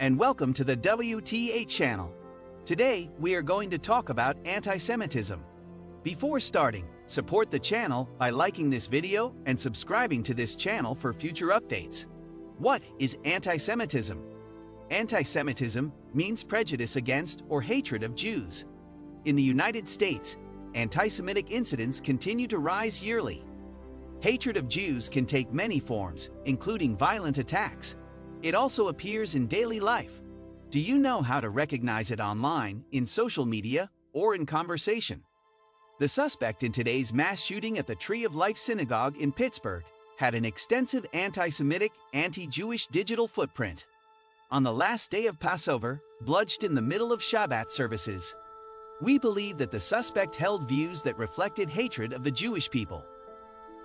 and welcome to the WTA channel. Today, we are going to talk about anti-Semitism. Before starting, support the channel by liking this video and subscribing to this channel for future updates. What is anti-Semitism? Anti-Semitism means prejudice against or hatred of Jews. In the United States, anti-Semitic incidents continue to rise yearly. Hatred of Jews can take many forms, including violent attacks. It also appears in daily life. Do you know how to recognize it online, in social media, or in conversation? The suspect in today's mass shooting at the Tree of Life Synagogue in Pittsburgh had an extensive anti-Semitic, anti-Jewish digital footprint. On the last day of Passover, bludgeoned in the middle of Shabbat services, we believe that the suspect held views that reflected hatred of the Jewish people.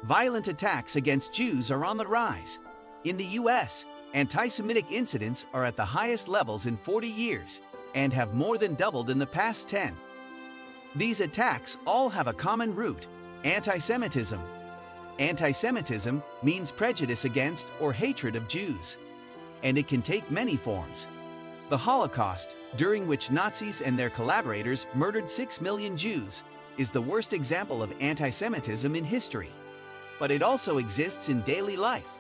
Violent attacks against Jews are on the rise. In the U.S., anti-Semitic incidents are at the highest levels in 40 years and have more than doubled in the past 10. These attacks all have a common root: anti-Semitism. Anti-Semitism means prejudice against or hatred of Jews, and it can take many forms. The Holocaust, during which Nazis and their collaborators murdered 6 million Jews, is the worst example of anti-Semitism in history. But it also exists in daily life.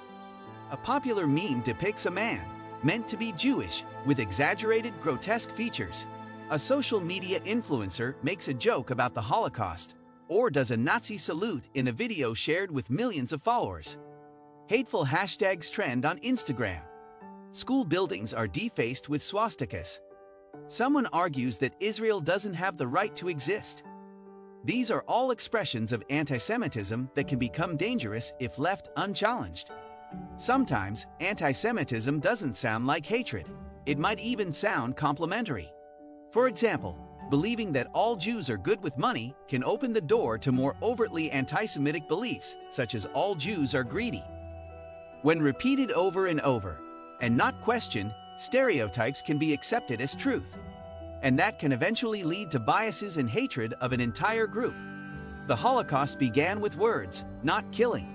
A popular meme depicts a man, meant to be Jewish, with exaggerated, grotesque features. A social media influencer makes a joke about the Holocaust, or does a Nazi salute in a video shared with millions of followers. Hateful hashtags trend on Instagram. School buildings are defaced with swastikas. Someone argues that Israel doesn't have the right to exist. These are all expressions of anti-Semitism that can become dangerous if left unchallenged. Sometimes, anti-Semitism doesn't sound like hatred. It might even sound complimentary. For example, believing that all Jews are good with money can open the door to more overtly anti-Semitic beliefs, such as all Jews are greedy. When repeated over and over, and not questioned, stereotypes can be accepted as truth. And that can eventually lead to biases and hatred of an entire group. The Holocaust began with words, not killing.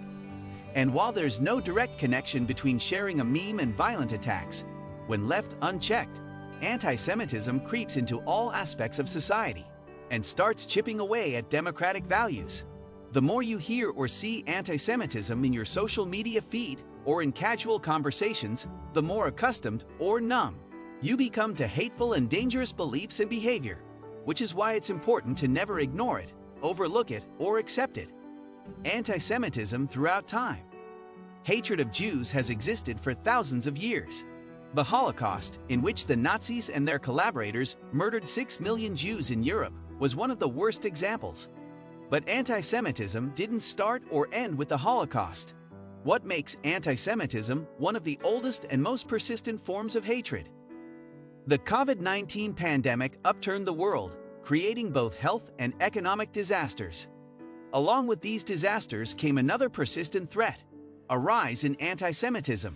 And while there's no direct connection between sharing a meme and violent attacks, when left unchecked, anti-Semitism creeps into all aspects of society and starts chipping away at democratic values. The more you hear or see anti-Semitism in your social media feed or in casual conversations, the more accustomed or numb you become to hateful and dangerous beliefs and behavior, which is why it's important to never ignore it, overlook it, or accept it. Anti-Semitism throughout time. Hatred of Jews has existed for thousands of years. The Holocaust, in which the Nazis and their collaborators murdered 6 million Jews in Europe, was one of the worst examples. But anti-Semitism didn't start or end with the Holocaust. What makes anti-Semitism one of the oldest and most persistent forms of hatred? The COVID-19 pandemic upturned the world, creating both health and economic disasters. Along with these disasters came another persistent threat: a rise in anti-Semitism.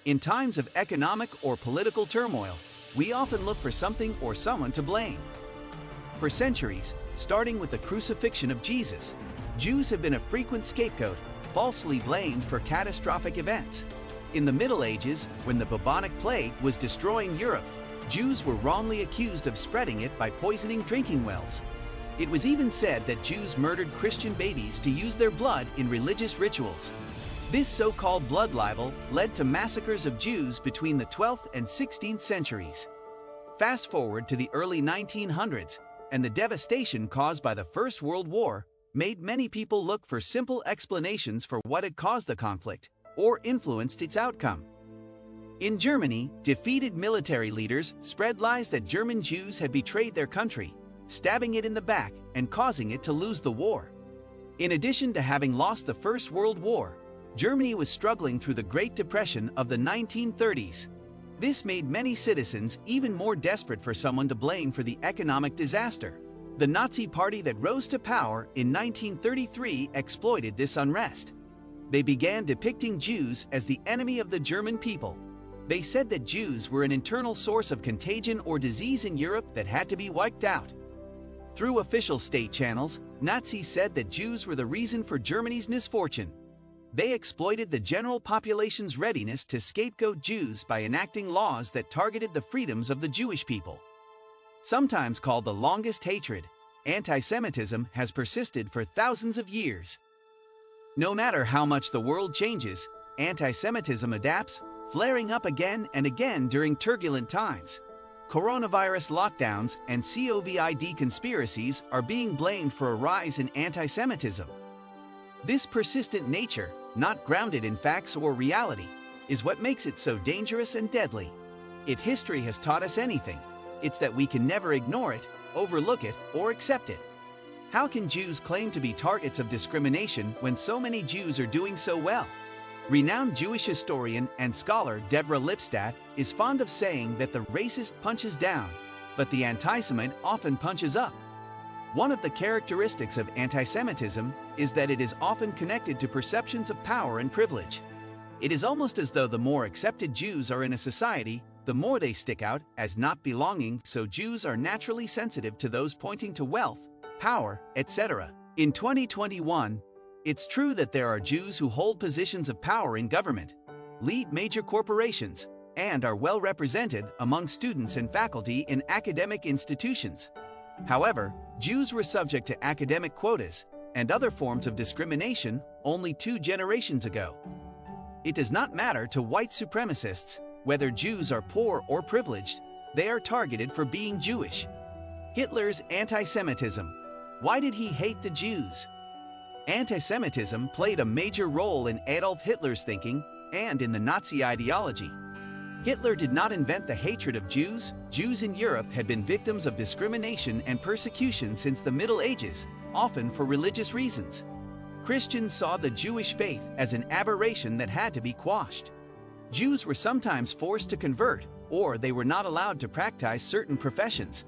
In times of economic or political turmoil, we often look for something or someone to blame. For centuries, starting with the crucifixion of Jesus, Jews have been a frequent scapegoat, falsely blamed for catastrophic events. In the Middle Ages, when the bubonic plague was destroying Europe, Jews were wrongly accused of spreading it by poisoning drinking wells. It was even said that Jews murdered Christian babies to use their blood in religious rituals. This so-called blood libel led to massacres of Jews between the 12th and 16th centuries. Fast forward to the early 1900s, and the devastation caused by the First World War made many people look for simple explanations for what had caused the conflict or influenced its outcome. In Germany, defeated military leaders spread lies that German Jews had betrayed their country, stabbing it in the back and causing it to lose the war. In addition to having lost the First World War, Germany was struggling through the Great Depression of the 1930s. This made many citizens even more desperate for someone to blame for the economic disaster. The Nazi Party that rose to power in 1933 exploited this unrest. They began depicting Jews as the enemy of the German people. They said that Jews were an internal source of contagion or disease in Europe that had to be wiped out. Through official state channels, Nazis said that Jews were the reason for Germany's misfortune. They exploited the general population's readiness to scapegoat Jews by enacting laws that targeted the freedoms of the Jewish people. Sometimes called the longest hatred, anti-Semitism has persisted for thousands of years. No matter how much the world changes, anti-Semitism adapts, flaring up again and again during turbulent times. Coronavirus lockdowns and COVID conspiracies are being blamed for a rise in anti-Semitism. This persistent nature, not grounded in facts or reality, is what makes it so dangerous and deadly. If history has taught us anything, it's that we can never ignore it, overlook it, or accept it. How can Jews claim to be targets of discrimination when so many Jews are doing so well? Renowned Jewish historian and scholar Deborah Lipstadt is fond of saying that the racist punches down, but the anti-Semite often punches up. One of the characteristics of anti-Semitism is that it is often connected to perceptions of power and privilege. It is almost as though the more accepted Jews are in a society, the more they stick out as not belonging, so Jews are naturally sensitive to those pointing to wealth, power, etc. In 2021, it's true that there are Jews who hold positions of power in government, lead major corporations, and are well represented among students and faculty in academic institutions. However, Jews were subject to academic quotas and other forms of discrimination only 2 generations ago. It does not matter to white supremacists whether Jews are poor or privileged, they are targeted for being Jewish. Hitler's anti-Semitism. Why did he hate the Jews? Anti-Semitism played a major role in Adolf Hitler's thinking and in the Nazi ideology. Hitler did not invent the hatred of Jews. Jews in Europe had been victims of discrimination and persecution since the Middle Ages, often for religious reasons. Christians saw the Jewish faith as an aberration that had to be quashed. Jews were sometimes forced to convert, or they were not allowed to practice certain professions.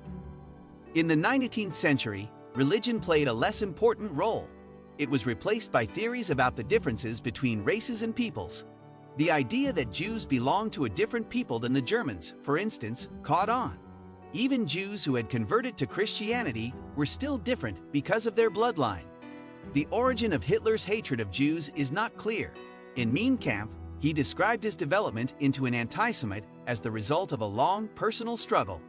In the 19th century, religion played a less important role. It was replaced by theories about the differences between races and peoples. The idea that Jews belonged to a different people than the Germans, for instance, caught on. Even Jews who had converted to Christianity were still different because of their bloodline. The origin of Hitler's hatred of Jews is not clear. In Mein Kampf, he described his development into an anti-Semite as the result of a long personal struggle.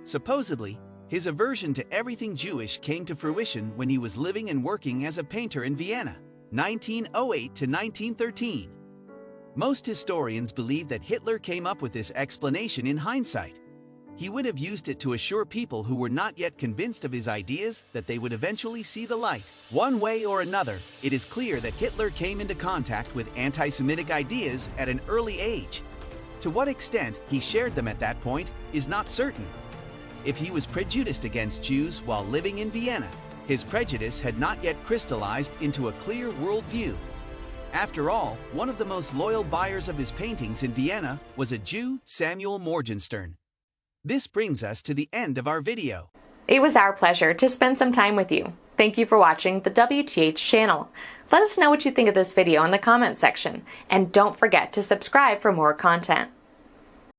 Supposedly, his aversion to everything Jewish came to fruition when he was living and working as a painter in Vienna, 1908 to 1913. Most historians believe that Hitler came up with this explanation in hindsight. He would have used it to assure people who were not yet convinced of his ideas that they would eventually see the light. One way or another, it is clear that Hitler came into contact with anti-Semitic ideas at an early age. To what extent he shared them at that point is not certain. If he was prejudiced against Jews while living in Vienna, his prejudice had not yet crystallized into a clear worldview. After all, one of the most loyal buyers of his paintings in Vienna was a Jew, Samuel Morgenstern. This brings us to the end of our video. It was our pleasure to spend some time with you. Thank you for watching the WTH channel. Let us know what you think of this video in the comment section, and don't forget to subscribe for more content.